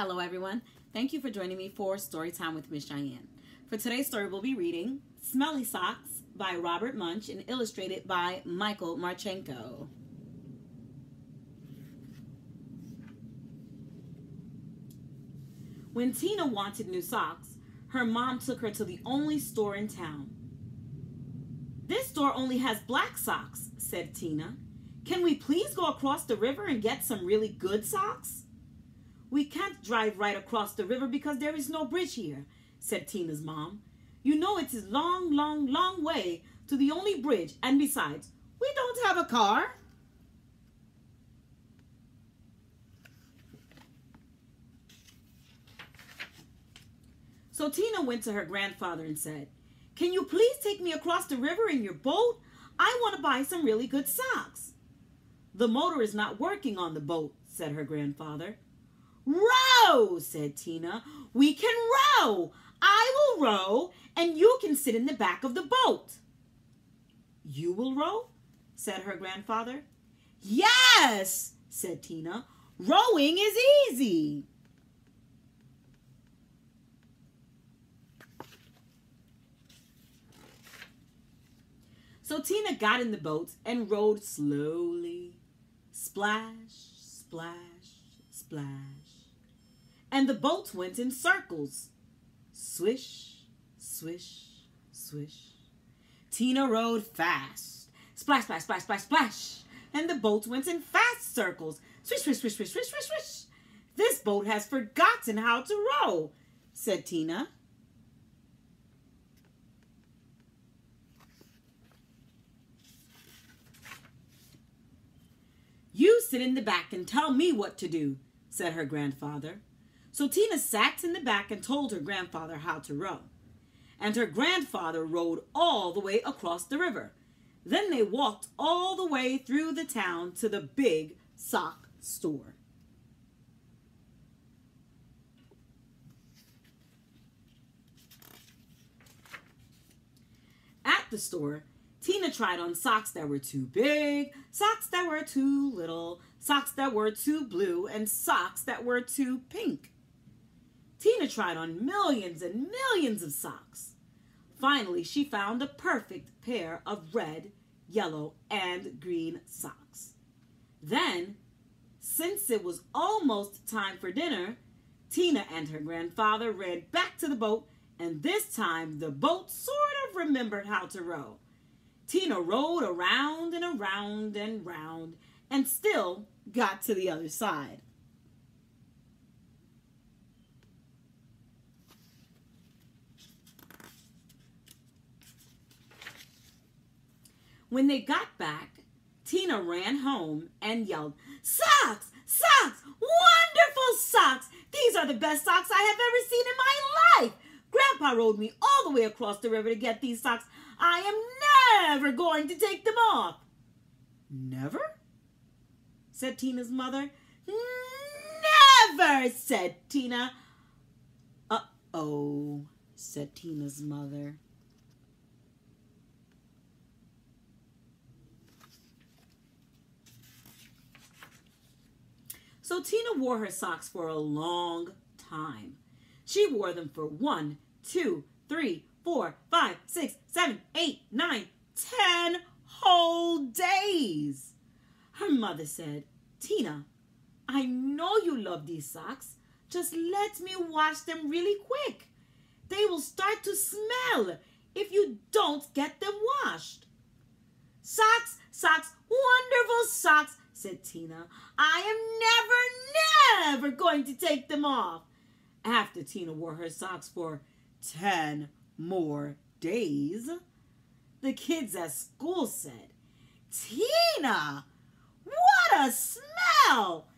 Hello everyone. Thank you for joining me for Storytime with Miss Shyanne. For today's story, we'll be reading Smelly Socks by Robert Munsch and illustrated by Michael Marchenko. When Tina wanted new socks, her mom took her to the only store in town. "This store only has black socks," said Tina. "Can we please go across the river and get some really good socks?" "We can't drive right across the river because there is no bridge here," said Tina's mom. "You know it's a long, long, long way to the only bridge, and besides, we don't have a car." So Tina went to her grandfather and said, "Can you please take me across the river in your boat? I want to buy some really good socks." "The motor is not working on the boat," said her grandfather. "Row," said Tina. "We can row. I will row, and you can sit in the back of the boat." "You will row?" said her grandfather. "Yes," said Tina. "Rowing is easy." So Tina got in the boat and rowed slowly. Splash, splash, splash. And the boat went in circles. Swish, swish, swish. Tina rowed fast. Splash, splash, splash, splash, splash. And the boat went in fast circles. Swish, swish, swish, swish, swish, swish, swish. "This boat has forgotten how to row," said Tina. "You sit in the back and tell me what to do," said her grandfather. So Tina sat in the back and told her grandfather how to row. And her grandfather rowed all the way across the river. Then they walked all the way through the town to the big sock store. At the store, Tina tried on socks that were too big, socks that were too little, socks that were too blue, and socks that were too pink. Tina tried on millions and millions of socks. Finally, she found the perfect pair of red, yellow, and green socks. Then, since it was almost time for dinner, Tina and her grandfather ran back to the boat, and this time the boat sort of remembered how to row. Tina rowed around and around and round and still got to the other side. When they got back, Tina ran home and yelled, "Socks! Socks! Wonderful socks! These are the best socks I have ever seen in my life! Grandpa rowed me all the way across the river to get these socks. I am never going to take them off." "Never?" said Tina's mother. "Never," said Tina. "Uh-oh," said Tina's mother. So Tina wore her socks for a long time. She wore them for 1, 2, 3, 4, 5, 6, 7, 8, 9, 10 whole days. Her mother said, "Tina, I know you love these socks. Just let me wash them really quick. They will start to smell if you don't get them washed." "Socks, socks, wonderful socks," said Tina. "I am never going to take them off." After Tina wore her socks for 10 more days, the kids at school said, "Tina, what a smell!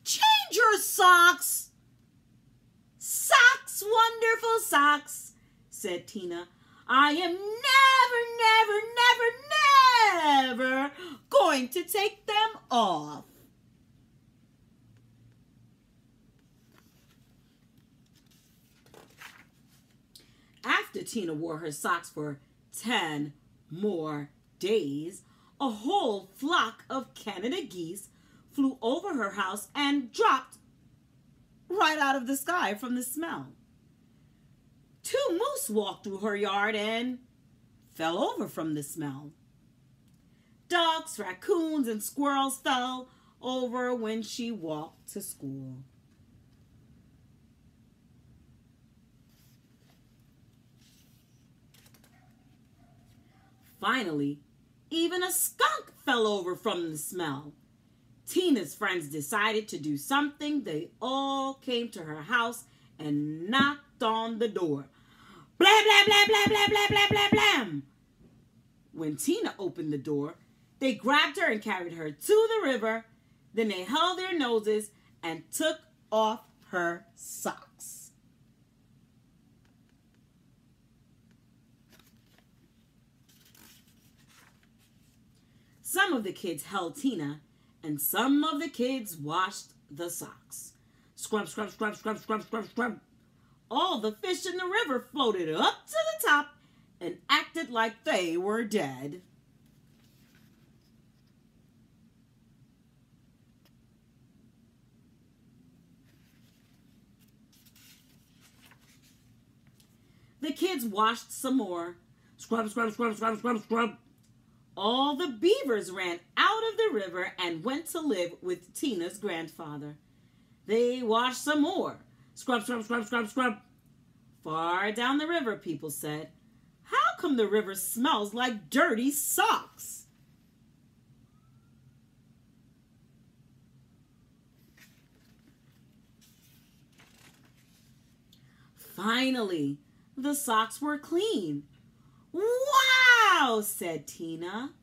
Change your socks." "Socks, wonderful socks," said Tina. "I am never going to take them off." After Tina wore her socks for 10 more days, a whole flock of Canada geese flew over her house and dropped right out of the sky from the smell. 2 moose walked through her yard and fell over from the smell. Ducks, raccoons, and squirrels fell over when she walked to school. Finally, even a skunk fell over from the smell. Tina's friends decided to do something. They all came to her house and knocked on the door. Blam, blam, blam, blam, blam, blam, blam, blam, blam. When Tina opened the door, they grabbed her and carried her to the river. Then they held their noses and took off her socks. Some of the kids held Tina, and some of the kids washed the socks. Scrub, scrub, scrub, scrub, scrub, scrub, scrub. All the fish in the river floated up to the top and acted like they were dead. The kids washed some more. Scrub, scrub, scrub, scrub, scrub, scrub. All the beavers ran out of the river and went to live with Tina's grandfather. They washed some more. Scrub, scrub, scrub, scrub, scrub. Far down the river, people said, "How come the river smells like dirty socks?" Finally, the socks were clean. "Wow," said Tina.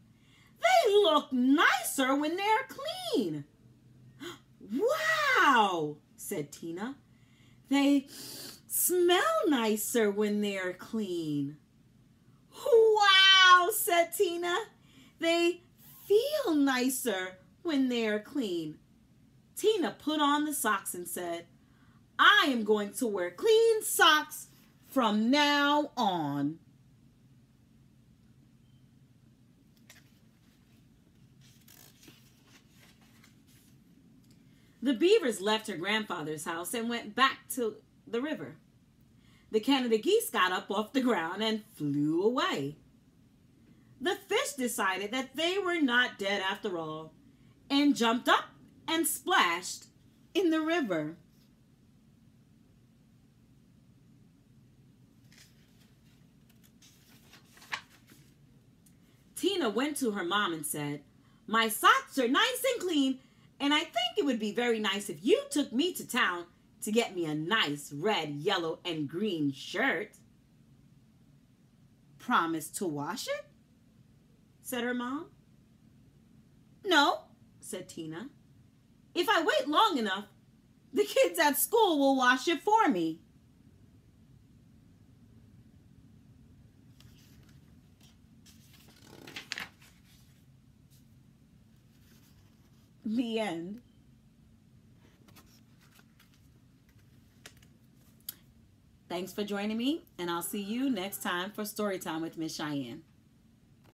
"They look nicer when they're clean." "Wow," said Tina. "They smell nicer when they're clean." "Wow," said Tina. "They feel nicer when they're clean." Tina put on the socks and said, "I am going to wear clean socks from now on." The beavers left her grandfather's house and went back to the river. The Canada geese got up off the ground and flew away. The fish decided that they were not dead after all and jumped up and splashed in the river. Tina went to her mom and said, "My socks are nice and clean, and I think it would be very nice if you took me to town to get me a nice red, yellow, and green shirt." "Promise to wash it?" said her mom. "No," said Tina. "If I wait long enough, the kids at school will wash it for me." The end. Thanks for joining me, and I'll see you next time for Storytime with Miss Shyanne.